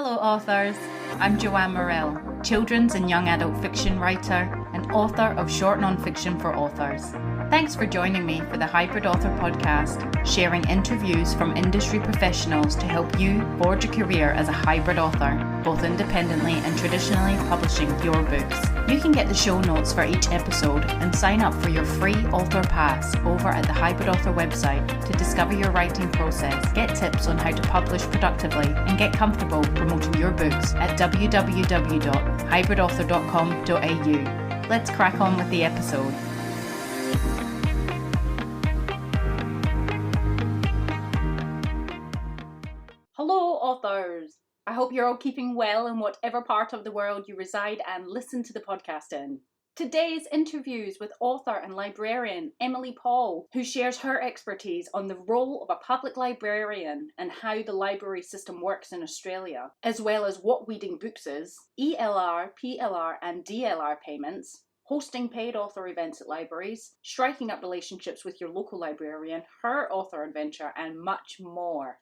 Hello authors, I'm Joanne Morrell, children's and young adult fiction writer and author of short non-fiction for authors. Thanks for joining me for the Hybrid Author podcast, sharing interviews from industry professionals to help you forge a career as a hybrid author, both independently and traditionally publishing your books. You can get the show notes for each episode and sign up for your free author pass over at the Hybrid Author website to discover your writing process, get tips on how to publish productively, and get comfortable promoting your books at www.hybridauthor.com.au. Let's crack on with the episode. Hello authors! I hope you're all keeping well in whatever part of the world you reside and listen to the podcast in. Today's interviews with author and librarian Emily Paull, who shares her expertise on the role of a public librarian and how the library system works in Australia, as well as what weeding books is, ELR, PLR and DLR payments, hosting paid author events at libraries, striking up relationships with your local librarian, her author adventure, and much more.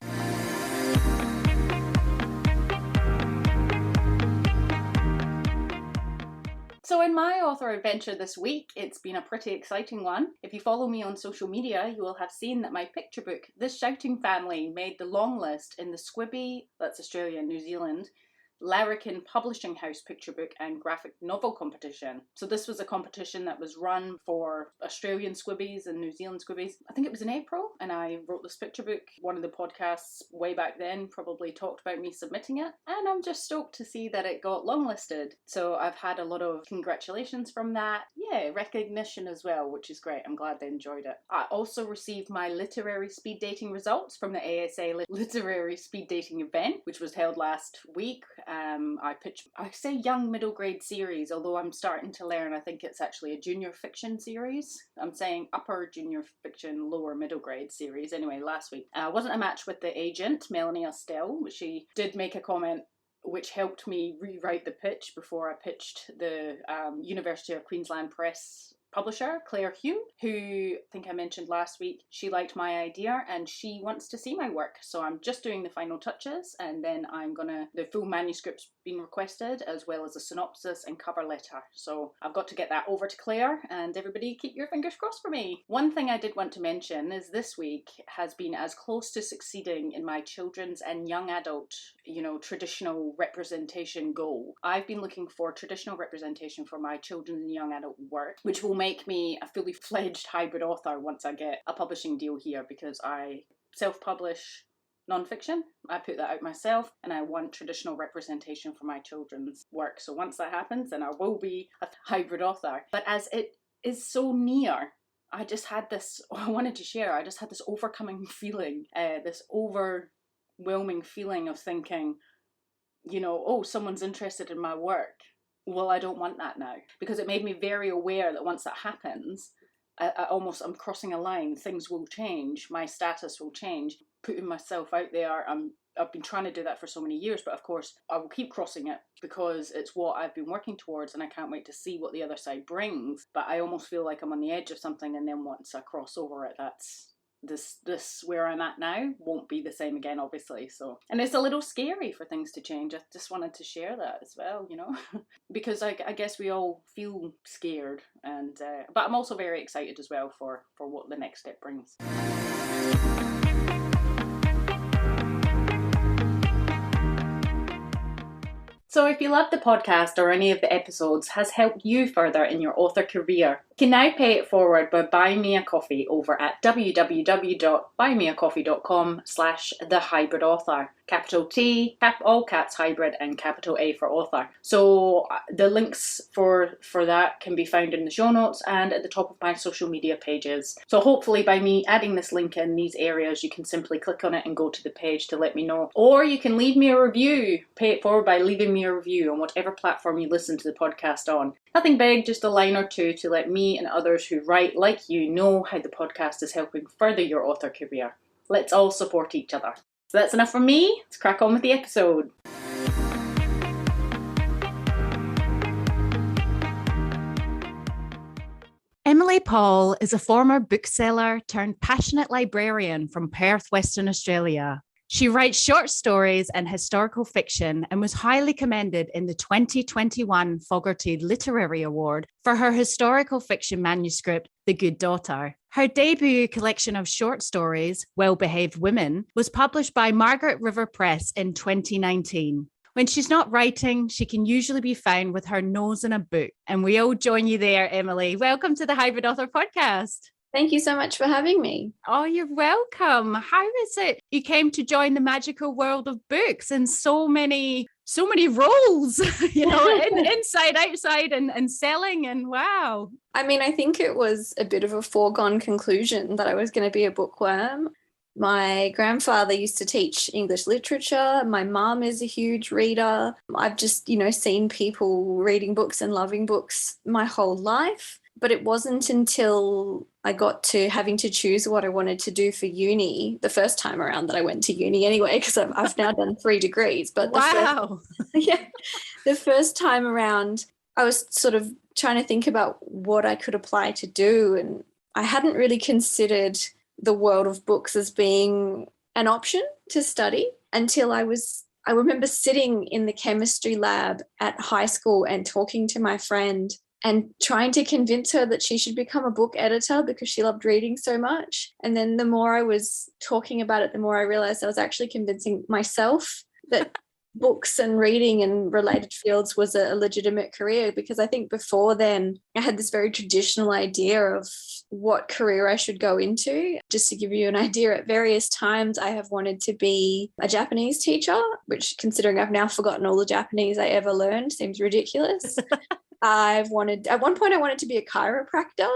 So in my author adventure this week, it's been a pretty exciting one. If you follow me on social media, you will have seen that my picture book, The Shouting Family, made the long list in the Squibbie, that's Australia and New Zealand, Larrikin Publishing House picture book and graphic novel competition. So this was a competition that was run for Australian Squibbies and New Zealand Squibbies. I think it was in April, and I wrote this picture book. One of the podcasts way back then probably talked about me submitting it, and I'm just stoked to see that it got longlisted. So I've had a lot of congratulations from that. Yeah, recognition as well, which is great. I'm glad they enjoyed it. I also received my literary speed dating results from the ASA Literary Speed Dating event, which was held last week. I say young middle grade series, although I'm starting to learn I think it's actually a junior fiction series. I'm saying upper junior fiction, lower middle grade series. Anyway, last week wasn't a match with the agent, Melanie Estelle. She did make a comment which helped me rewrite the pitch before I pitched the University of Queensland Press publisher, Claire Hume, who I think I mentioned last week. She liked my idea and she wants to see my work. So I'm just doing the final touches, and then the full manuscript's been requested, as well as a synopsis and cover letter. So I've got to get that over to Claire, and everybody keep your fingers crossed for me. One thing I did want to mention is this week has been as close to succeeding in my children's and young adult, traditional representation goal. I've been looking for traditional representation for my children's and young adult work, which will make me a fully fledged hybrid author once I get a publishing deal here, because I self-publish non-fiction. I put that out myself, and I want traditional representation for my children's work. So once that happens, then I will be a hybrid author. But as it is so near, I just had this overcoming feeling, this overwhelming feeling of thinking, someone's interested in my work. Well, I don't want that now, because it made me very aware that once that happens, I'm crossing a line. Things will change. My status will change. Putting myself out there, I've been trying to do that for so many years, but of course I will keep crossing it because it's what I've been working towards, and I can't wait to see what the other side brings. But I almost feel like I'm on the edge of something, and then once I cross over it, that's this where I'm at now won't be the same again, obviously. So, and it's a little scary for things to change. I just wanted to share that as well, because I guess we all feel scared, and but I'm also very excited as well for what the next step brings. So if you love the podcast or any of the episodes has helped you further in your author career, you can now pay it forward by buying me a coffee over at www.buymeacoffee.com/thehybridauthor. Capital T, all caps hybrid, and capital A for author. So the links for that can be found in the show notes and at the top of my social media pages. So hopefully by me adding this link in these areas, you can simply click on it and go to the page to let me know. Or you can leave me a review. Pay it forward by leaving me a review on whatever platform you listen to the podcast on. Nothing big, just a line or two to let me and others who write like you know how the podcast is helping further your author career. Let's all support each other. So that's enough from me. Let's crack on with the episode. Emily Paull is a former bookseller turned passionate librarian from Perth, Western Australia. She writes short stories and historical fiction and was highly commended in the 2021 Fogarty Literary Award for her historical fiction manuscript, The Good Daughter. Her debut collection of short stories, Well Behaved Women, was published by Margaret River Press in 2019. When she's not writing, she can usually be found with her nose in a book. And we all join you there, Emily. Welcome to the Hybrid Author Podcast. Thank you so much for having me. Oh, you're welcome. How is it you came to join the magical world of books in so many roles, inside, outside, and selling, and wow. I mean, I think it was a bit of a foregone conclusion that I was going to be a bookworm. My grandfather used to teach English literature. My mum is a huge reader. I've just, seen people reading books and loving books my whole life. But it wasn't until I got to having to choose what I wanted to do for uni, the first time around that I went to uni anyway, because I've now done 3 degrees. But the first time around, I was sort of trying to think about what I could apply to do. And I hadn't really considered the world of books as being an option to study until I remember sitting in the chemistry lab at high school and talking to my friend and trying to convince her that she should become a book editor because she loved reading so much. And then the more I was talking about it, the more I realized I was actually convincing myself that books and reading and related fields was a legitimate career, because I think before then I had this very traditional idea of what career I should go into. Just to give you an idea, at various times I have wanted to be a Japanese teacher, which, considering I've now forgotten all the Japanese I ever learned, seems ridiculous. At one point I wanted to be a chiropractor.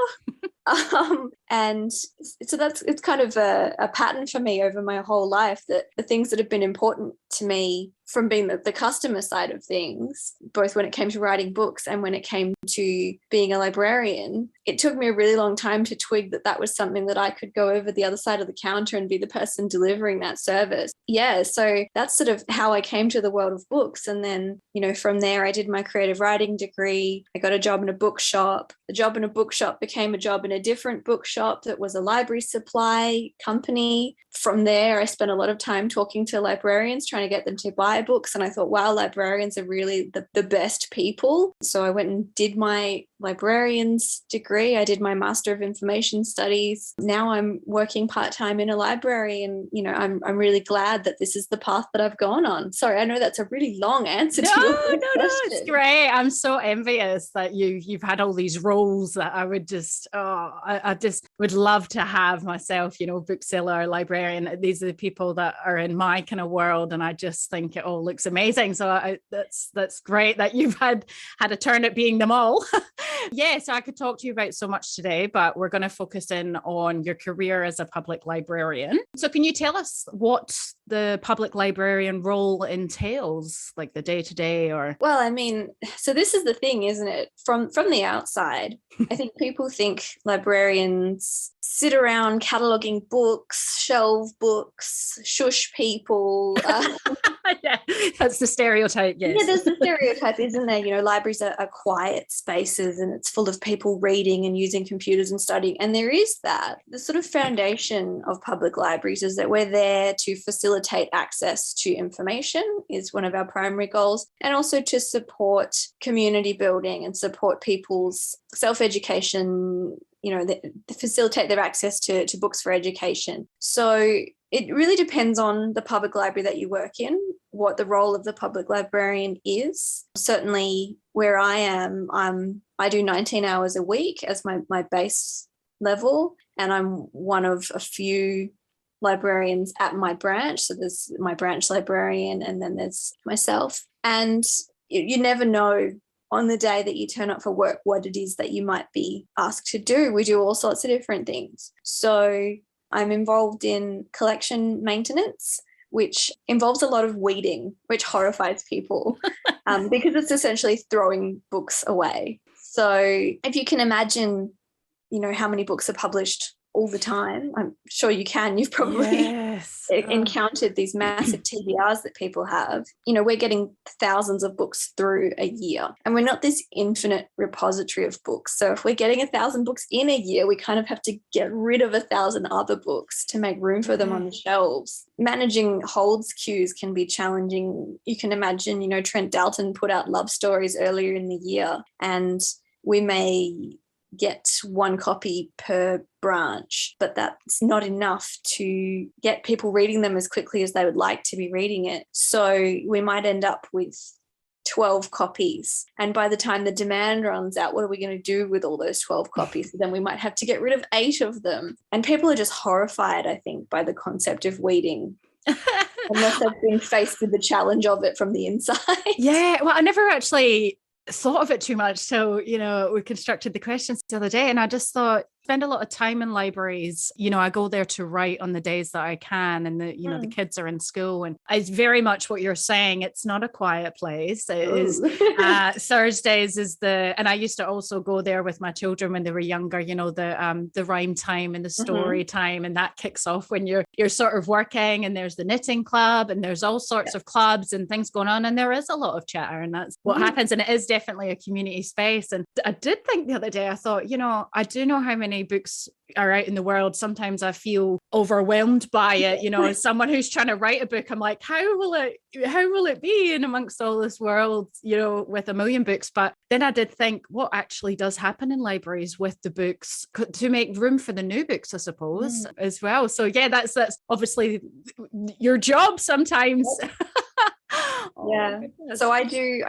And so it's kind of a pattern for me over my whole life, that the things that have been important to me from being the customer side of things, both when it came to writing books and when it came to being a librarian, it took me a really long time to twig that was something that I could go over the other side of the counter and be the person delivering that service. Yeah, so that's sort of how I came to the world of books. And then, from there I did my creative writing degree. I got a job in a bookshop. The job in a bookshop became a job in a different bookshop that was a library supply company. From there, I spent a lot of time talking to librarians, trying to get them to buy books. And I thought, wow, librarians are really the best people. So I went and did my librarian's degree. I did my Master of Information Studies. Now I'm working part-time in a library, and I'm really glad that this is the path that I've gone on. Sorry, I know that's a really long answer to your question. No, it's great. I'm so envious that you've had all these roles that I would just I just would love to have myself, bookseller, librarian. These are the people that are in my kind of world, and I just think it all looks amazing. So that's great that you've had a turn at being them all. Yes, I could talk to you about so much today, but we're going to focus in on your career as a public librarian. So can you tell us what the public librarian role entails, like the day-to-day? Or Well, I mean, so this is the thing, isn't it? From the outside, I think people think librarians sit around cataloguing books, shelve books, shush people. Yeah, that's the stereotype, yes. Yeah, there's the stereotype, isn't there? Libraries are quiet spaces, and it's full of people reading and using computers and studying. And there is that. The sort of foundation of public libraries is that we're there to facilitate access to information, is one of our primary goals, and also to support community building and support people's self-education, facilitate their access to books for education. So it really depends on the public library that you work in, what the role of the public librarian is. Certainly where I am, I do 19 hours a week as my base level, and I'm one of a few librarians at my branch. So there's my branch librarian, and then there's myself. And you never know on the day that you turn up for work what it is that you might be asked to do. We do all sorts of different things. So I'm involved in collection maintenance, which involves a lot of weeding, which horrifies people because it's essentially throwing books away. So if you can imagine, how many books are published all the time. I'm sure you can. You've probably encountered these massive TBRs that people have. You know, we're getting thousands of books through a year, and we're not this infinite repository of books. So if we're getting 1,000 books in a year, we kind of have to get rid of 1,000 other books to make room for them on the shelves. Managing holds queues can be challenging. You can imagine, you know, Trent Dalton put out love stories earlier in the year, and we may get one copy per branch, but that's not enough to get people reading them as quickly as they would like to be reading it. So we might end up with 12 copies. And by the time the demand runs out, what are we going to do with all those 12 copies? So then we might have to get rid of 8 of them. And people are just horrified, I think, by the concept of weeding. Unless they've been faced with the challenge of it from the inside. Yeah, well, I never actually thought of it too much. So, you know, we constructed the questions the other day, and I just thought, spend a lot of time in libraries. You know, I go there to write on the days that I can, and the, you know, the kids are in school, and it's very much what you're saying. It's not a quiet place. It is Thursdays is and I used to also go there with my children when they were younger, you know, the rhyme time and the story time, and that kicks off when you're sort of working, and there's the knitting club, and there's all sorts of clubs and things going on, and there is a lot of chatter, and that's what happens, and it is definitely a community space. And I did think the other day, I thought, you know, I do know how many books are out in the world. Sometimes I feel overwhelmed by it, you know, as someone who's trying to write a book. I'm like, how will it be in amongst all this world, you know, with a million books? But then I did think, what actually does happen in libraries with the books to make room for the new books, I suppose, as well. So yeah, that's obviously your job sometimes. Yeah. So I do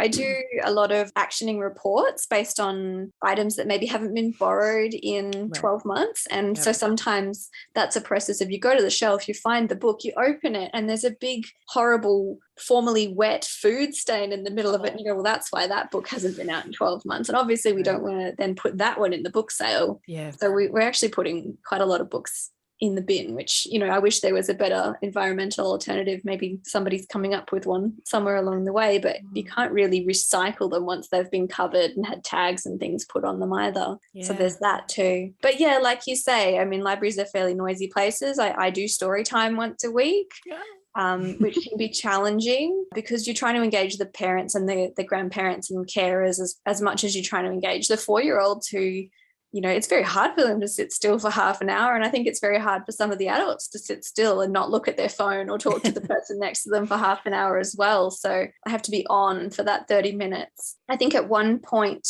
a lot of actioning reports based on items that maybe haven't been borrowed in 12 months. And so sometimes that's a process of, you go to the shelf, you find the book, you open it, and there's a big, horrible, formerly wet food stain in the middle of it. And you go, well, that's why that book hasn't been out in 12 months. And obviously we don't want to then put that one in the book sale. Yeah. So we're actually putting quite a lot of books in the bin, which, you know, I wish there was a better environmental alternative. Maybe somebody's coming up with one somewhere along the way, but you can't really recycle them once they've been covered and had tags and things put on them either. So there's that too. But yeah, like you say, I mean, libraries are fairly noisy places. I do story time once a week. Which can be challenging because you're trying to engage the parents and the grandparents and carers as much as you're trying to engage the 4-year-olds who, you know, it's very hard for them to sit still for half an hour. And I think it's very hard for some of the adults to sit still and not look at their phone or talk to the person next to them for half an hour as well. So I have to be on for that 30 minutes. I think at one point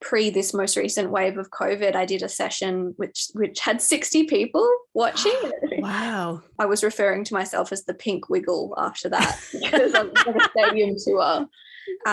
pre this most recent wave of COVID, I did a session which had 60 people watching it. Wow. I was referring to myself as the pink wiggle after that because I was on a stadium tour.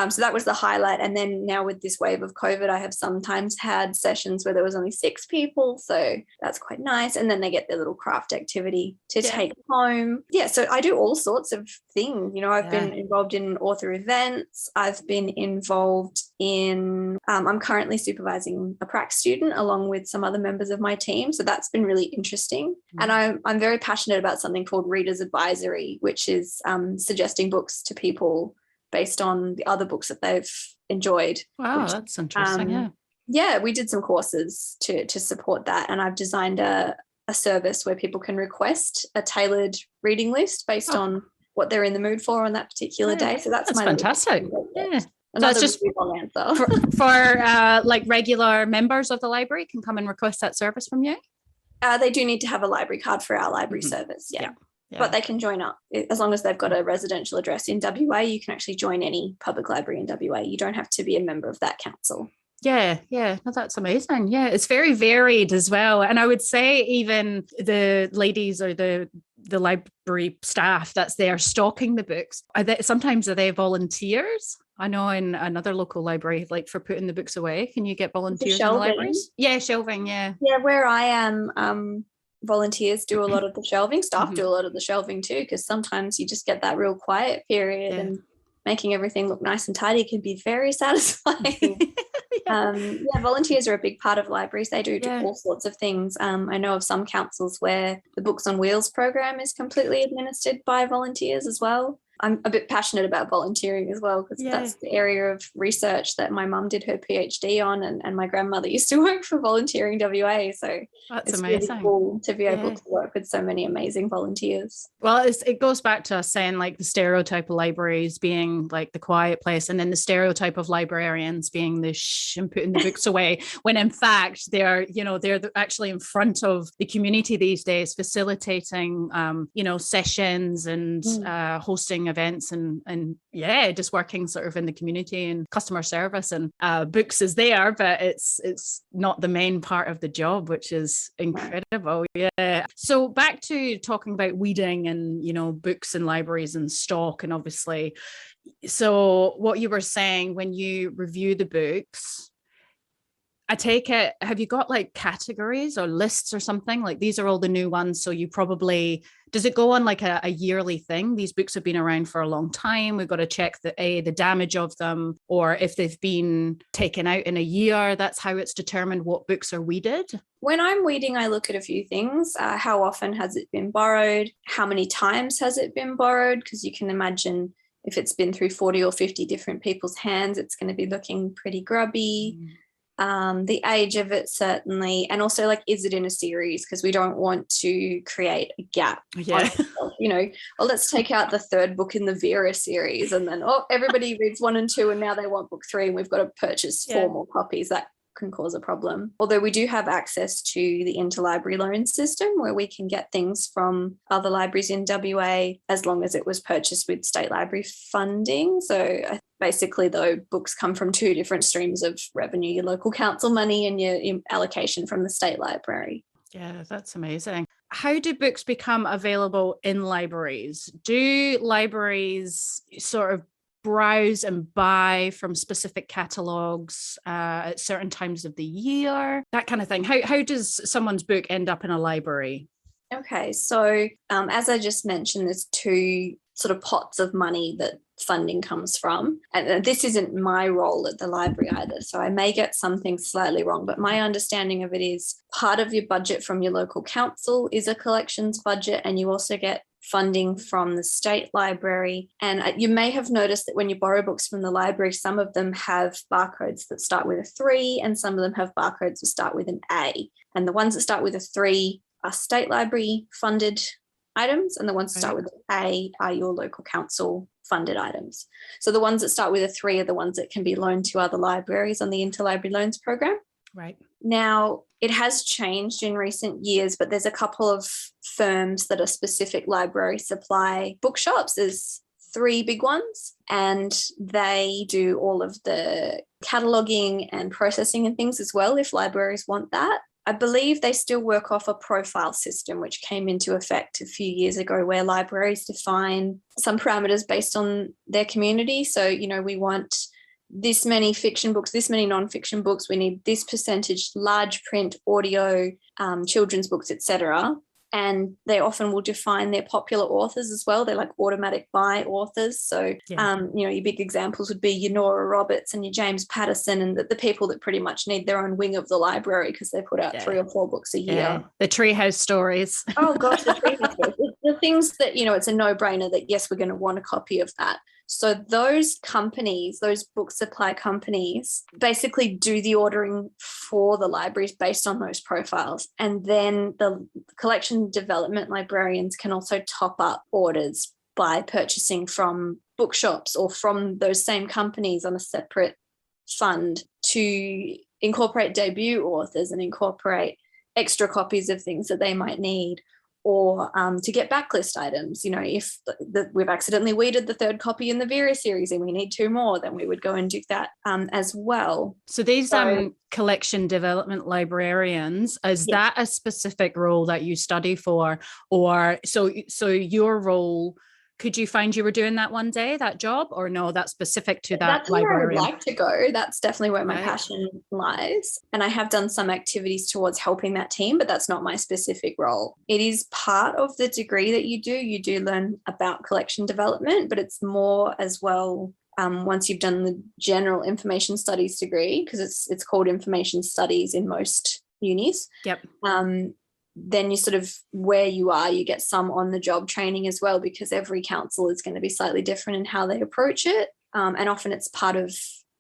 So that was the highlight. And then now with this wave of COVID, I have sometimes had sessions where there was only 6 people. So that's quite nice. And then they get their little craft activity to take home. Yeah. So I do all sorts of things. You know, I've been involved in author events. I've been involved in, I'm currently supervising a prac student along with some other members of my team. So that's been really interesting. And I'm very passionate about something called Reader's Advisory, which is suggesting books to people based on the other books that they've enjoyed. Wow, that's interesting. Yeah, we did some courses to support that, and I've designed a service where people can request a tailored reading list based on what they're in the mood for on that particular day. So that's my fantastic. Yeah. So it's just long answer. for like regular members of the library can come and request that service from you? They do need to have a library card for our library service. Yeah. But they can join up as long as they've got a residential address in WA. You can actually join any public library in WA. You don't have to be a member of that council. Yeah. No, that's amazing. Yeah, it's very varied as well. And I would say even the ladies or the library staff that's there stocking the books, sometimes are they volunteers? I know in another local library, like for putting the books away, can you get volunteers in the libraries? Yeah, shelving, yeah. Yeah, where I am, volunteers do a lot of the shelving. Staff do a lot of the shelving too, because sometimes you just get that real quiet period and making everything look nice and tidy can be very satisfying. Volunteers are a big part of libraries. They do all sorts of things. I know of some councils where the Books on Wheels program is completely administered by volunteers as well. I'm a bit passionate about volunteering as well, because that's the area of research that my mum did her PhD on, and my grandmother used to work for Volunteering WA. So that's it's amazing. really cool to be able to work with so many amazing volunteers. Well, it goes back to us saying like the stereotype of libraries being like the quiet place, and then the stereotype of librarians being the shh and putting the books away, when in fact they're actually in front of the community these days, facilitating sessions and hosting events and just working sort of in the community and customer service, and books is there, but it's not the main part of the job, which is incredible. So back to talking about weeding and books and libraries and stock, and obviously, so what you were saying, when you review the books, I take it, have you got like categories or lists or something? Like these are all the new ones. So you probably, does it go on like a yearly thing? These books have been around for a long time. We've got to check the damage of them, or if they've been taken out in a year, that's how it's determined what books are weeded. When I'm weeding, I look at a few things. How often has it been borrowed? How many times has it been borrowed? Because you can imagine if it's been through 40 or 50 different people's hands, it's going to be looking pretty grubby. The age of it, certainly, and also like, is it in a series? Because we don't want to create a gap. Let's take out the third book in the Vera series, and then everybody reads 1 and 2, and now they want book 3, and we've got to purchase 4 more copies. That can cause a problem. Although we do have access to the interlibrary loan system, where we can get things from other libraries in WA as long as it was purchased with state library funding. So basically, though, books come from 2 different streams of revenue: your local council money and your allocation from the state library. Yeah, that's amazing. How do books become available in libraries? Do libraries sort of browse and buy from specific catalogues at certain times of the year, that kind of thing? How does someone's book end up in a library? Okay, so as I just mentioned, there's 2 sort of pots of money that funding comes from, and this isn't my role at the library either, so I may get something slightly wrong, but my understanding of it is part of your budget from your local council is a collections budget, and you also get funding from the state library. And you may have noticed that when you borrow books from the library, some of them have barcodes that start with a 3, and some of them have barcodes that start with an A. And the ones that start with a 3 are state library funded items, and the ones that start with an A are your local council funded items. So the ones that start with a 3 are the ones that can be loaned to other libraries on the interlibrary loans program. Right. Now, it has changed in recent years, but there's a couple of firms that are specific library supply bookshops. There's 3 big ones, and they do all of the cataloguing and processing and things as well, if libraries want that. I believe they still work off a profile system, which came into effect a few years ago, where libraries define some parameters based on their community. So, we want this many fiction books, this many non-fiction books, we need this percentage large print, audio, children's books, etc. And they often will define their popular authors as well. They're like automatic buy authors. So, your big examples would be your Nora Roberts and your James Patterson, and the people that pretty much need their own wing of the library because they put out 3 or 4 books a year. The Treehouse stories. Oh gosh, the Treehouse stories. The things that, it's a no-brainer that, yes, we're going to want a copy of that. So those companies, those book supply companies, basically do the ordering for the libraries based on those profiles. And then the collection development librarians can also top up orders by purchasing from bookshops or from those same companies on a separate fund to incorporate debut authors and incorporate extra copies of things that they might need, or to get backlist items. If we've accidentally weeded the 3rd copy in the Vera series and we need 2 more, then we would go and do that as well. So these collection development librarians, is that a specific role that you study for? Or so your role, could you find you were doing that one day, that job, or no, that's specific to that That's librarian? where I would like to go. That's definitely where my passion lies. And I have done some activities towards helping that team, but that's not my specific role. It is part of the degree that you do. You do learn about collection development, but it's more as well once you've done the general information studies degree, because it's called information studies in most unis. Yep. then you sort of, where you are, you get some on the job training as well, because every council is going to be slightly different in how they approach it. And often it's part of,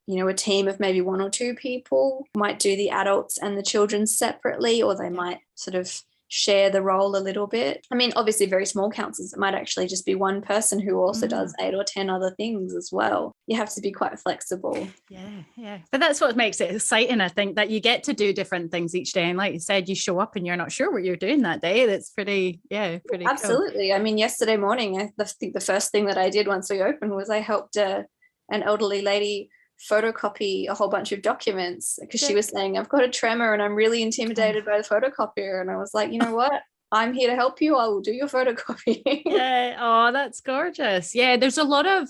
a team of maybe one or two people might do the adults and the children separately, or they might sort of share the role a little bit. I mean, obviously very small councils, it might actually just be one person who also does 8 or 10 other things as well. You have to be quite flexible. Yeah. But that's what makes it exciting, I think, that you get to do different things each day. And like you said, you show up and you're not sure what you're doing that day. That's pretty Absolutely. Cool. I mean, yesterday morning, I think the first thing that I did once we opened was I helped an elderly lady photocopy a whole bunch of documents, because she was saying, I've got a tremor and I'm really intimidated by the photocopier. And I was like, you know what? I'm here to help you. I will do your photocopy. Yeah. Oh, that's gorgeous. Yeah. There's a lot of,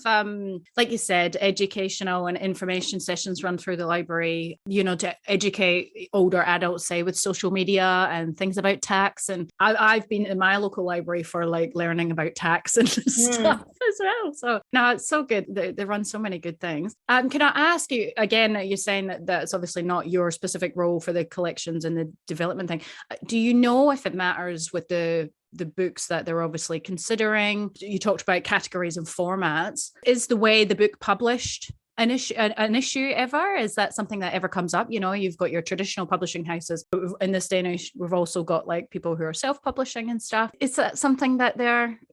like you said, educational and information sessions run through the library, to educate older adults, say, with social media and things about tax. And I've been in my local library for like learning about tax and stuff as well. So no, it's so good. They run so many good things. Can I ask you again, you're saying that that's obviously not your specific role for the collections and the development thing. Do you know if it matters with the books that they're obviously considering? You talked about categories and formats. Is the way the book published an issue ever? Is that something that ever comes up? You've got your traditional publishing houses, but in this day and age, we've also got like people who are self-publishing and stuff. Is that something that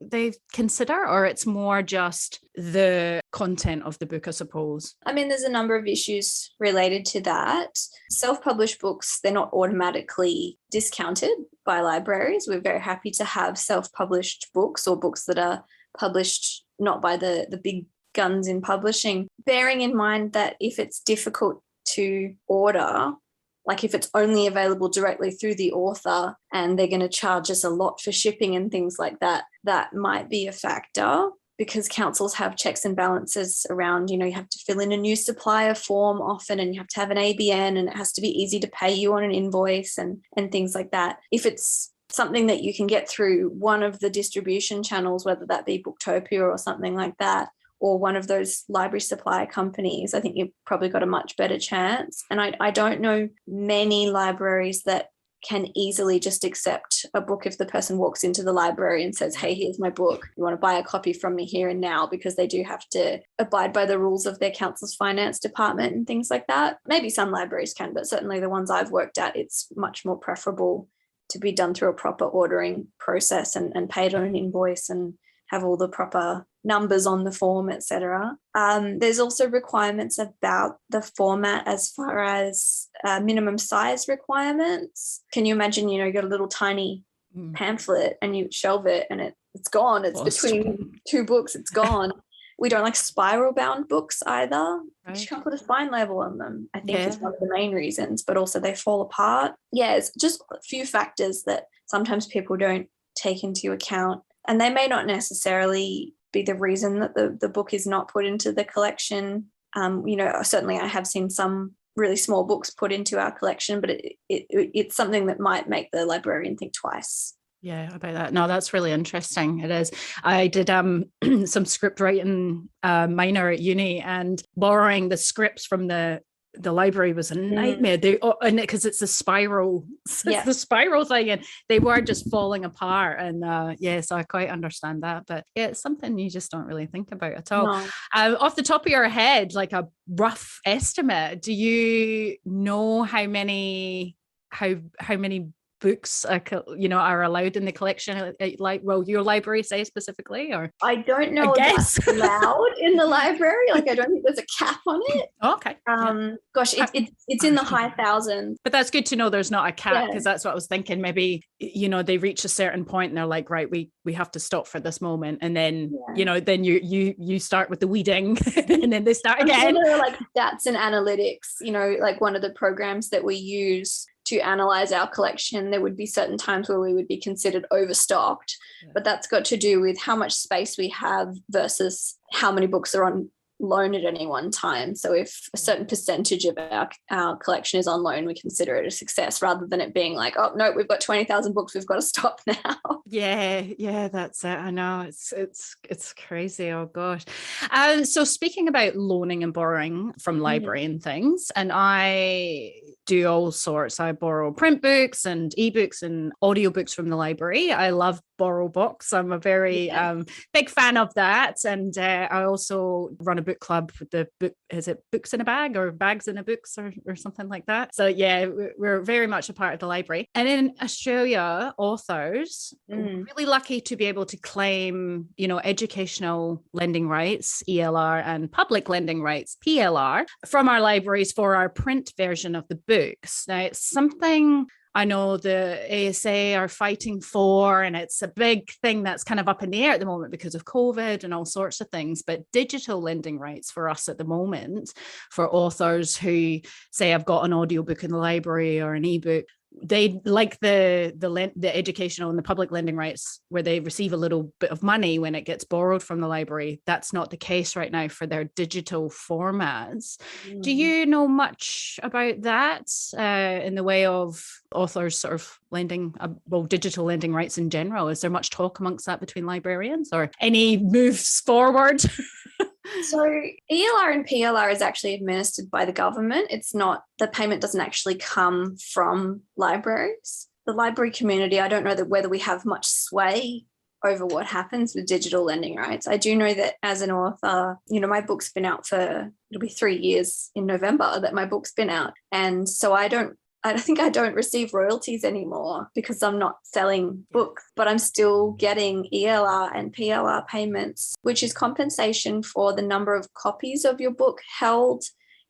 they consider, or it's more just the content of the book, I suppose? I mean, there's a number of issues related to that. Self-published books, they're not automatically discounted by libraries. We're very happy to have self-published books, or books that are published not by the big guns in publishing, bearing in mind that if it's difficult to order, like if it's only available directly through the author and they're going to charge us a lot for shipping and things like that, that might be a factor, because councils have checks and balances around, you have to fill in a new supplier form often, and you have to have an ABN, and it has to be easy to pay you on an invoice and things like that. If it's something that you can get through one of the distribution channels, whether that be Booktopia or something like that, or one of those library supply companies, I think you've probably got a much better chance. And I don't know many libraries that can easily just accept a book if the person walks into the library and says, hey, here's my book, you want to buy a copy from me here and now, because they do have to abide by the rules of their council's finance department and things like that. Maybe some libraries can, but certainly the ones I've worked at, it's much more preferable to be done through a proper ordering process and paid on an invoice and have all the proper numbers on the form, etc. There's also requirements about the format as far as minimum size requirements. Can you imagine, you got a little tiny pamphlet and you shelve it and it's gone. It's between two books, it's gone. We don't like spiral bound books either. Right. You can't put a spine label on them. I think it's one of the main reasons, but also they fall apart. Yeah, it's just a few factors that sometimes people don't take into account. And they may not necessarily be the reason that the book is not put into the collection. Certainly I have seen some really small books put into our collection, but it's something that might make the librarian think twice. Yeah, about that. No, that's really interesting. It is. I did some script writing minor at uni, and borrowing the scripts from the library was a nightmare. And because it's a spiral, it's the spiral thing, and they were just falling apart. And so I quite understand that. But yeah, it's something you just don't really think about at all. No. Off the top of your head, like a rough estimate, do you know how many books are allowed in the collection, like, well, your library say specifically? Or I don't know if that's allowed in the library. Like, I don't think there's a cap on it. Okay. Gosh, it's in the high thousands. But that's good to know there's not a cap, because that's what I was thinking. Maybe, they reach a certain point and they're like, right, we have to stop for this moment. And then, then you start with the weeding and then they start again. There are like stats and analytics, like one of the programs that we use to analyze our collection, there would be certain times where we would be considered overstocked, but that's got to do with how much space we have versus how many books are on loan at any one time. So if a certain percentage of our collection is on loan, we consider it a success, rather than it being like, oh no, we've got 20,000 books, we've got to stop now. Yeah, that's it. I know, it's crazy. Oh gosh. So speaking about loaning and borrowing from library and things, and I do all sorts. I borrow print books and ebooks and audiobooks from the library. I love borrow books. I'm a very big fan of that. And I also run a book club with the book, is it Books in a Bag or Bags in a Books or something like that? So yeah, we're very much a part of the library. And in Australia, authors really lucky to be able to claim, educational lending rights, ELR, and public lending rights, PLR, from our libraries for our print version of the books. Now, it's something I know the ASA are fighting for, and it's a big thing that's kind of up in the air at the moment because of COVID and all sorts of things. But digital lending rights for us at the moment, for authors who say, I've got an audiobook in the library or an ebook, they like the educational and the public lending rights where they receive a little bit of money when it gets borrowed from the library. That's not the case right now for their digital formats. Do you know much about that in the way of authors sort of lending, digital lending rights in general? Is there much talk amongst that between librarians, or any moves forward? So ELR and PLR is actually administered by the government. It's not, the payment doesn't actually come from libraries. The library community, I don't know whether we have much sway over what happens with digital lending rights. I do know that as an author, my book's been out it'll be 3 years in November that my book's been out. And so I think I don't receive royalties anymore because I'm not selling books, but I'm still getting ELR and PLR payments, which is compensation for the number of copies of your book held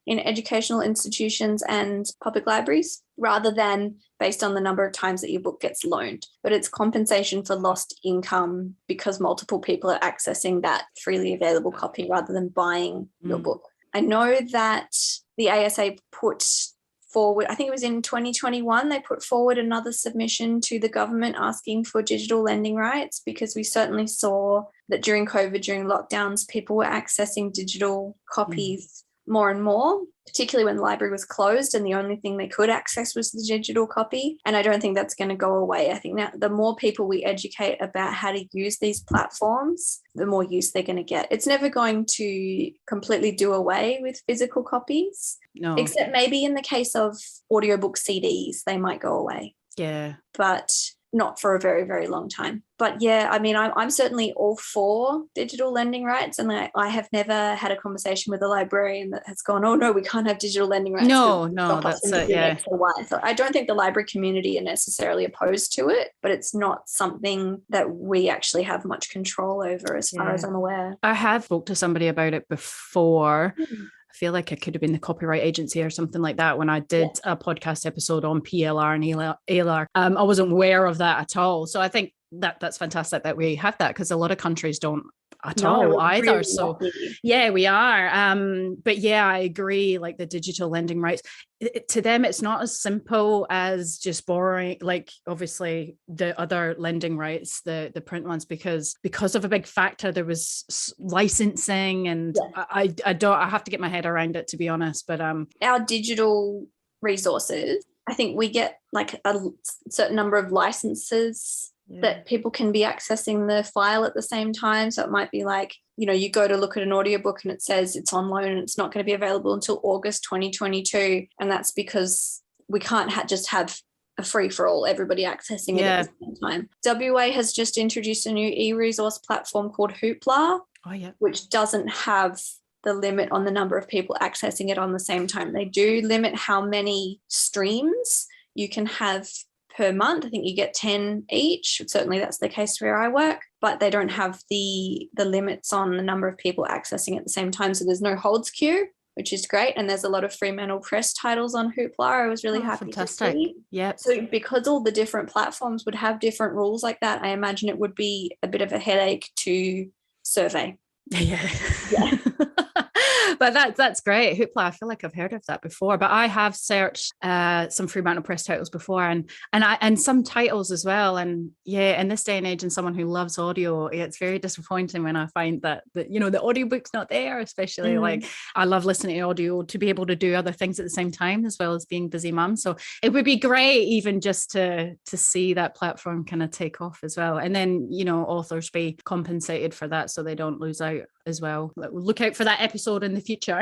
in educational institutions and public libraries, rather than based on the number of times that your book gets loaned. But it's compensation for lost income because multiple people are accessing that freely available copy rather than buying your book. I know that the ASA put forward, I think it was in 2021, they put forward another submission to the government asking for digital lending rights, because we certainly saw that during COVID, during lockdowns, people were accessing digital copies more and more, particularly when the library was closed and the only thing they could access was the digital copy. And I don't think that's going to go away. I think that the more people we educate about how to use these platforms, the more use they're going to get. It's never going to completely do away with physical copies, except maybe in the case of audiobook CDs, they might go away. Yeah. But not for a very, very long time. But yeah, I mean, I'm certainly all for digital lending rights. And I have never had a conversation with a librarian that has gone, oh no, we can't have digital lending rights. No, that's it, yeah. So I don't think the library community are necessarily opposed to it, but it's not something that we actually have much control over as far as I'm aware. I have spoke to somebody about it before. I feel like it could have been the copyright agency or something like that when I did a podcast episode on PLR and ELR. I wasn't aware of that at all. So I think that's fantastic that we have that, because a lot of countries don't at all either. Really so yeah, we are. But yeah, I agree. Like the digital lending rights, to them, it's not as simple as just borrowing, like obviously the other lending rights, the print ones, because of a big factor, there was licensing, and I have to get my head around it, to be honest. But our digital resources, I think we get like a certain number of licenses that people can be accessing the file at the same time. So it might be like, you go to look at an audiobook and it says it's on loan and it's not going to be available until August 2022. And that's because we can't just have a free-for-all, everybody accessing it at the same time. WA has just introduced a new e-resource platform called Hoopla, which doesn't have the limit on the number of people accessing it on the same time. They do limit how many streams you can have per month. I think you get 10 each. Certainly that's the case where I work, but they don't have the limits on the number of people accessing at the same time. So there's no holds queue, which is great. And there's a lot of Fremantle Press titles on Hoopla. I was really happy to see. Yeah. So because all the different platforms would have different rules like that, I imagine it would be a bit of a headache to survey. Yeah. But But that's great. Hoopla, I feel like I've heard of that before, but I have searched some Fremantle Press titles before, and some titles as well. And yeah, in this day and age, and someone who loves audio, it's very disappointing when I find that the audiobook's not there, especially like I love listening to audio to be able to do other things at the same time as well as being busy mum. So it would be great even just to see that platform kind of take off as well. And then, authors be compensated for that so they don't lose out as well. Look out for that episode in the future.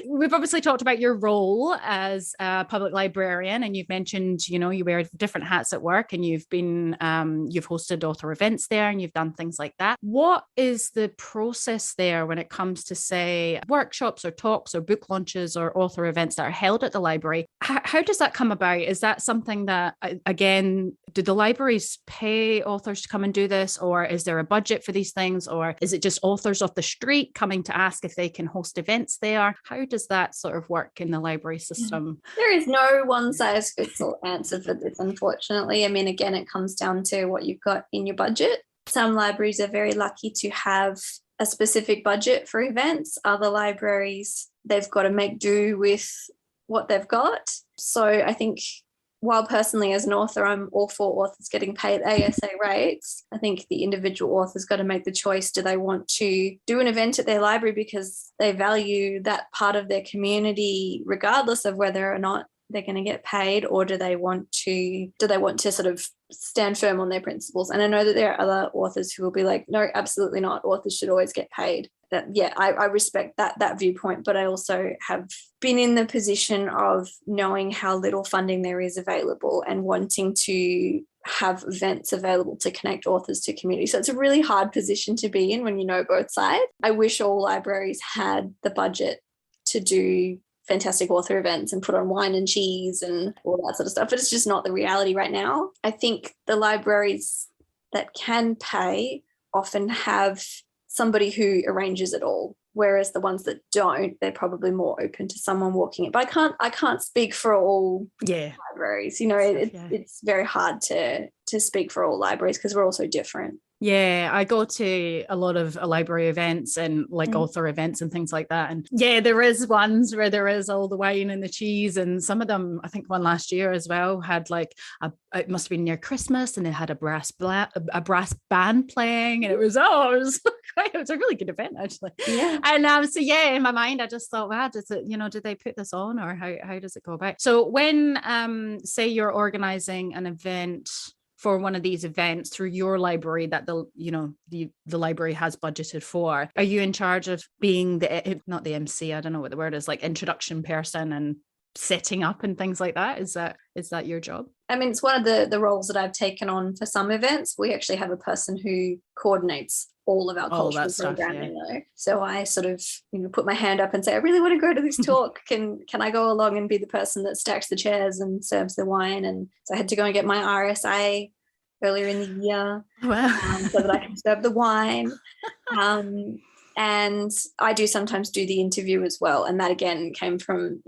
We've obviously talked about your role as a public librarian, and you've mentioned, you wear different hats at work, and you've hosted author events there, and you've done things like that. What is the process there when it comes to, say, workshops or talks or book launches or author events that are held at the library? How does that come about? Is that something that, again, do the libraries pay authors to come and do this, or is there a budget for these things, or is it just authors off the street coming to ask if they can host events there? How does that sort of work in the library system? There is no one size fits all answer for this, unfortunately. I mean, again, it comes down to what you've got in your budget. Some libraries are very lucky to have a specific budget for events. Other libraries, they've got to make do with what they've got. So I think, while personally as an author, I'm all for authors getting paid ASA rates, I think the individual author's got to make the choice. Do they want to do an event at their library because they value that part of their community, regardless of whether or not they're going to get paid, or do they want to sort of stand firm on their principles? And I know that there are other authors who will be like, no, absolutely not. Authors should always get paid. I respect that viewpoint, but I also have been in the position of knowing how little funding there is available and wanting to have events available to connect authors to community. So it's a really hard position to be in when you know both sides. I wish all libraries had the budget to do fantastic author events and put on wine and cheese and all that sort of stuff, but it's just not the reality right now. I think the libraries that can pay often have somebody who arranges it all, whereas the ones that don't, they're probably more open to someone walking it. But I can't speak for all libraries. It's very hard to speak for all libraries because we're all so different. Yeah, I go to a lot of library events and like author events and things like that. And yeah, there is ones where there is all the wine and the cheese, and some of them, I think one last year as well, had like it must have been near Christmas, and they had a brass band playing, and it was it was a really good event actually. Yeah. And so in my mind I just thought, wow, does it, did they put this on, or how does it go about? So when say you're organizing an event for one of these events through your library that the library has budgeted for, are you in charge of being not the MC, I don't know what the word is, like introduction person and setting up and things like that? Is that your job? I mean, it's one of the roles that I've taken on for some events. We actually have a person who coordinates all of our cultural programming though. So I sort of put my hand up and say, I really want to go to this talk. Can I go along and be the person that stacks the chairs and serves the wine? And so I had to go and get my RSA earlier in the year. Wow. So that I can serve the wine. And I do sometimes do the interview as well. And that again came from,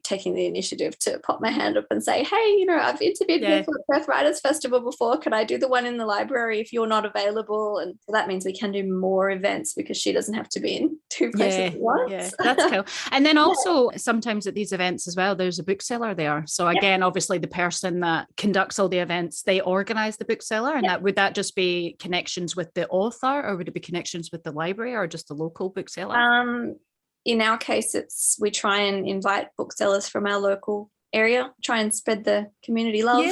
taking the initiative to pop my hand up and say, hey, I've interviewed people at Perth Writers Festival before. Can I do the one in the library if you're not available? And so that means we can do more events because she doesn't have to be in two places at once. Yeah, that's cool. And then also sometimes at these events as well, there's a bookseller there. So again, obviously the person that conducts all the events, they organize the bookseller. And would that just be connections with the author, or would it be connections with the library, or just the local bookseller? In our case, we try and invite booksellers from our local area, try and spread the community love.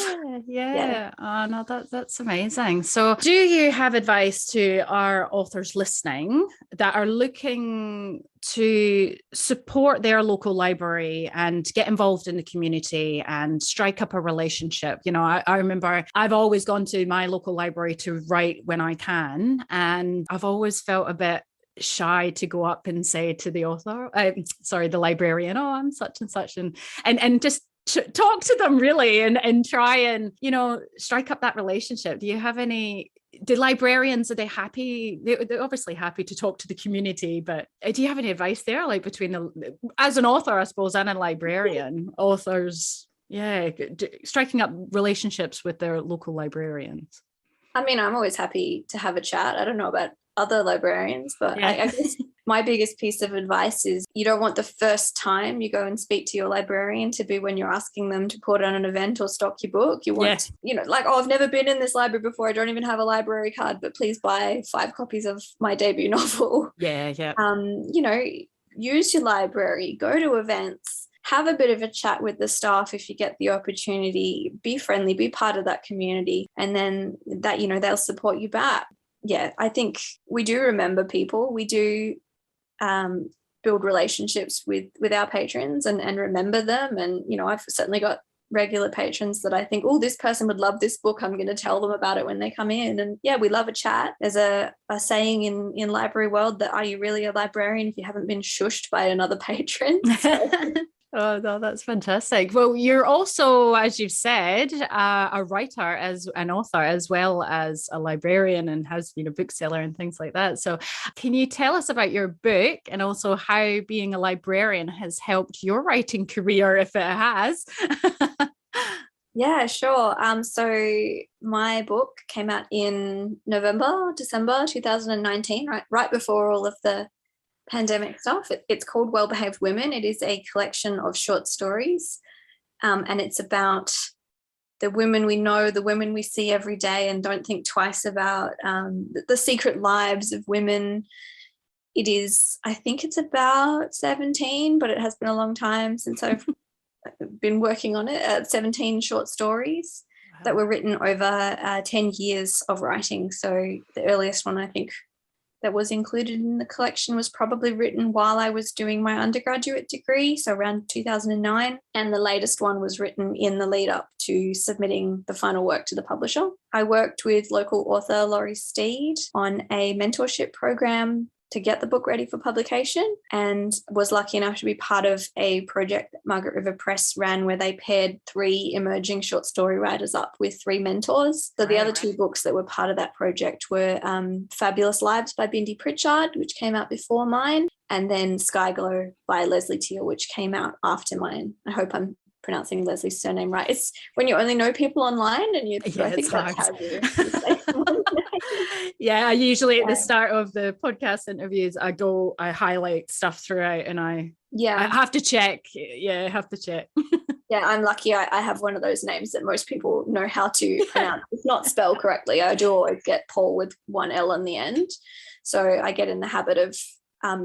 Yeah. Oh no, that's amazing. So do you have advice to our authors listening that are looking to support their local library and get involved in the community and strike up a relationship? I remember I've always gone to my local library to write when I can, and I've always felt a bit shy to go up and say to the the librarian, oh, I'm such and such, and just talk to them really and try and strike up that relationship. Do you have any? The librarians, are they happy? They're obviously happy to talk to the community, but do you have any advice there, like between as an author, I suppose, and a librarian, authors, striking up relationships with their local librarians? I mean, I'm always happy to have a chat. I don't know about other librarians, but Yeah. I guess my biggest piece of advice is you don't want the first time you go and speak to your librarian to be when you're asking them to put on an event or stock your book. You want, like, oh, I've never been in this library before. I don't even have a library card, but please buy 5 copies of my debut novel. Yeah. Use your library, go to events, have a bit of a chat with the staff if you get the opportunity, be friendly, be part of that community, and then that, they'll support you back. Yeah, I think we do remember people. We do build relationships with our patrons and remember them. And, I've certainly got regular patrons that I think, oh, this person would love this book. I'm going to tell them about it when they come in. And yeah, we love a chat. There's a saying in library world that, are you really a librarian if you haven't been shushed by another patron? So. Oh, no, that's fantastic. Well, you're also, as you've said, a writer, as an author, as well as a librarian, and has, bookseller and things like that. So can you tell us about your book and also how being a librarian has helped your writing career, if it has? Yeah, sure. So my book came out in December 2019, right before all of the pandemic stuff. It's called Well Behaved Women. It is a collection of short stories, and it's about the women we know, the women we see every day and don't think twice about, the secret lives of women. I think it's about 17, but it has been a long time since I've been working on it. 17 short stories that were written over 10 years of writing. So the earliest one, I think, that was included in the collection was probably written while I was doing my undergraduate degree, so around 2009. And the latest one was written in the lead up to submitting the final work to the publisher. I worked with local author Laurie Steed on a mentorship program to get the book ready for publication, and was lucky enough to be part of a project that Margaret River Press ran where they paired 3 emerging short story writers up with 3 mentors. So the other 2 books that were part of that project were Fabulous Lives by Bindi Pritchard, which came out before mine, and then Sky Glow by Leslie Teal, which came out after mine. I hope I'm pronouncing Leslie's surname right. It's when you only know people online, and I think that's how you say someone's name. Yeah, I usually at the start of the podcast interviews, I highlight stuff throughout, and I have to check. Yeah, I have to check. Yeah, I'm lucky. I have one of those names that most people know how to pronounce. It's not spelled correctly. I do always get Paull with 1 L in the end. So I get in the habit of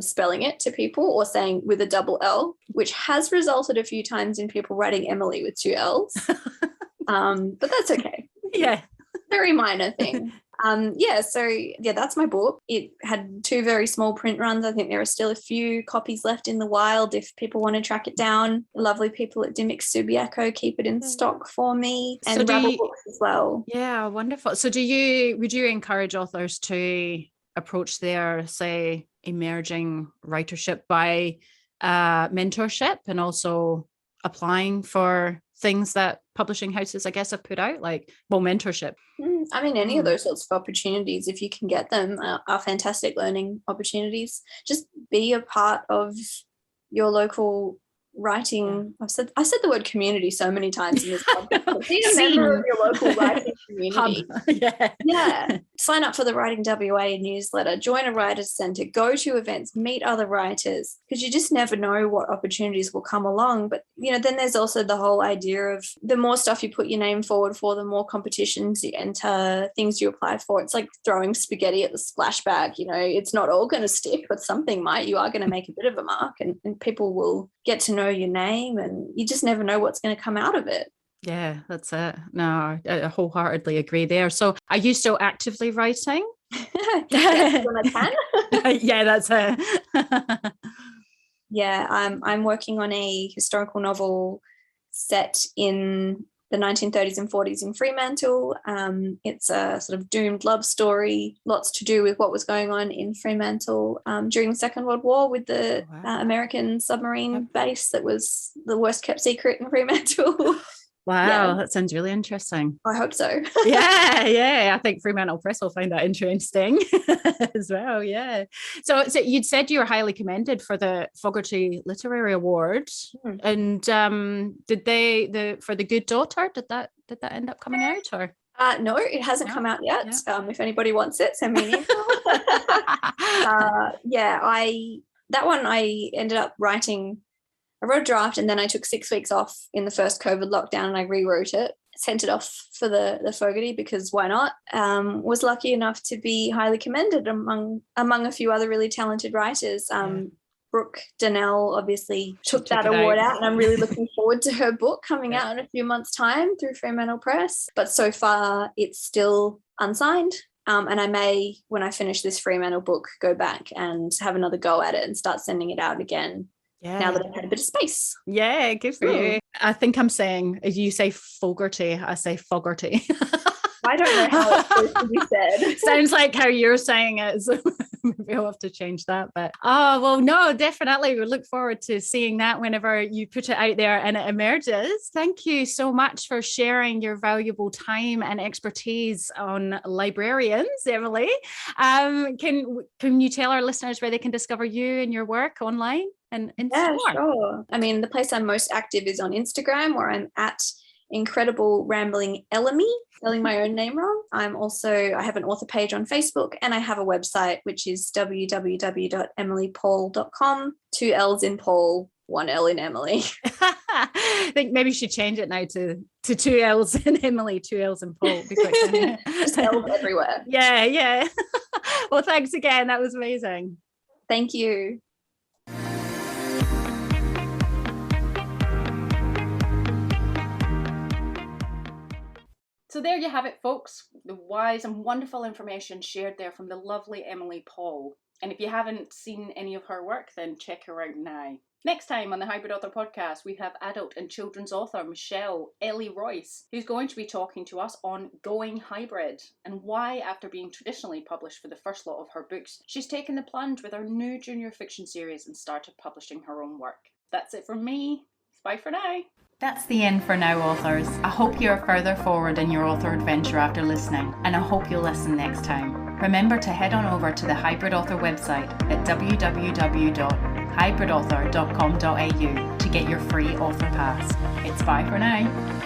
spelling it to people or saying with a double L, which has resulted a few times in people writing Emily with 2 L's. But that's okay. Yeah. Very minor thing. That's my book. It had 2 very small print runs. I think there are still a few copies left in the wild if people want to track it down. The lovely people at Dimmick Subiaco keep it in stock for me, and Rebel Books as well. Yeah, wonderful. So would you encourage authors to approach their, say, emerging writership by mentorship and also applying for things that publishing houses, I guess, have put out, like, mentorship? I mean, any of those sorts of opportunities, if you can get them, are fantastic learning opportunities. Just be a part of your local writing. I said the word community so many times in this podcast. Be a member of your local writing community. Yeah. Sign up for the Writing WA newsletter, join a writers centre, go to events, meet other writers, because you just never know what opportunities will come along. But then there's also the whole idea of the more stuff you put your name forward for, the more competitions you enter, things you apply for. It's like throwing spaghetti at the splash bag. It's not all going to stick, but something might. You are going to make a bit of a mark, and people will get to know your name, and you just never know what's going to come out of it. Yeah, that's it. No, I wholeheartedly agree there. So are you still actively writing? Yes, when I can. Yeah, that's it. Yeah, I'm working on a historical novel set in the 1930s and 40s in Fremantle. It's a sort of doomed love story, lots to do with what was going on in Fremantle during the Second World War with the American submarine base that was the worst kept secret in Fremantle. Wow, that sounds really interesting. I hope so. Yeah. I think Fremantle Press will find that interesting as well. Yeah. So you'd said you were highly commended for the Fogarty Literary Award, and did for The Good Daughter? Did that end up coming out, or? No, it hasn't come out yet. Yeah. If anybody wants it, send me an email. That one I ended up writing. I wrote a draft and then I took 6 weeks off in the first COVID lockdown and I rewrote it, sent it off for the Fogarty because why not? Was lucky enough to be highly commended among a few other really talented writers. Brooke Donnell obviously took that award out, and I'm really looking forward to her book coming out in a few months' time through Fremantle Press. But so far, it's still unsigned. And I may, when I finish this Fremantle book, go back and have another go at it and start sending it out again. Yeah. Now that I've had a bit of space. Yeah, good for you. I think I'm saying, if you say Fogarty, I say Fogarty. I don't know how it's supposed to be said. Sounds like how you're saying it. So maybe I'll have to change that. But no, definitely. We look forward to seeing that whenever you put it out there and it emerges. Thank you so much for sharing your valuable time and expertise on Librarians, Emily. Can you tell our listeners where they can discover you and your work online? And yeah, sure. I mean, the place I'm most active is on Instagram, where I'm at Incredible Rambling Ellamy, spelling my own name wrong. I have an author page on Facebook, and I have a website which is www.emilypaull.com. 2 L's in Paul, 1 L in Emily. I think maybe you should change it now to 2 L's in Emily, 2 L's in Paul. Just L's everywhere. Yeah. Well, thanks again. That was amazing. Thank you. So there you have it, folks. The wise and wonderful information shared there from the lovely Emily Paull. And if you haven't seen any of her work, then check her out now. Next time on the Hybrid Author Podcast, we have adult and children's author Michelle Ellie Royce, who's going to be talking to us on going hybrid and why, after being traditionally published for the first lot of her books, she's taken the plunge with her new junior fiction series and started publishing her own work. That's it from me. Bye for now. That's the end for now, authors. I hope you are further forward in your author adventure after listening, and I hope you'll listen next time. Remember to head on over to the Hybrid Author website at www.hybridauthor.com.au to get your free author pass. It's bye for now.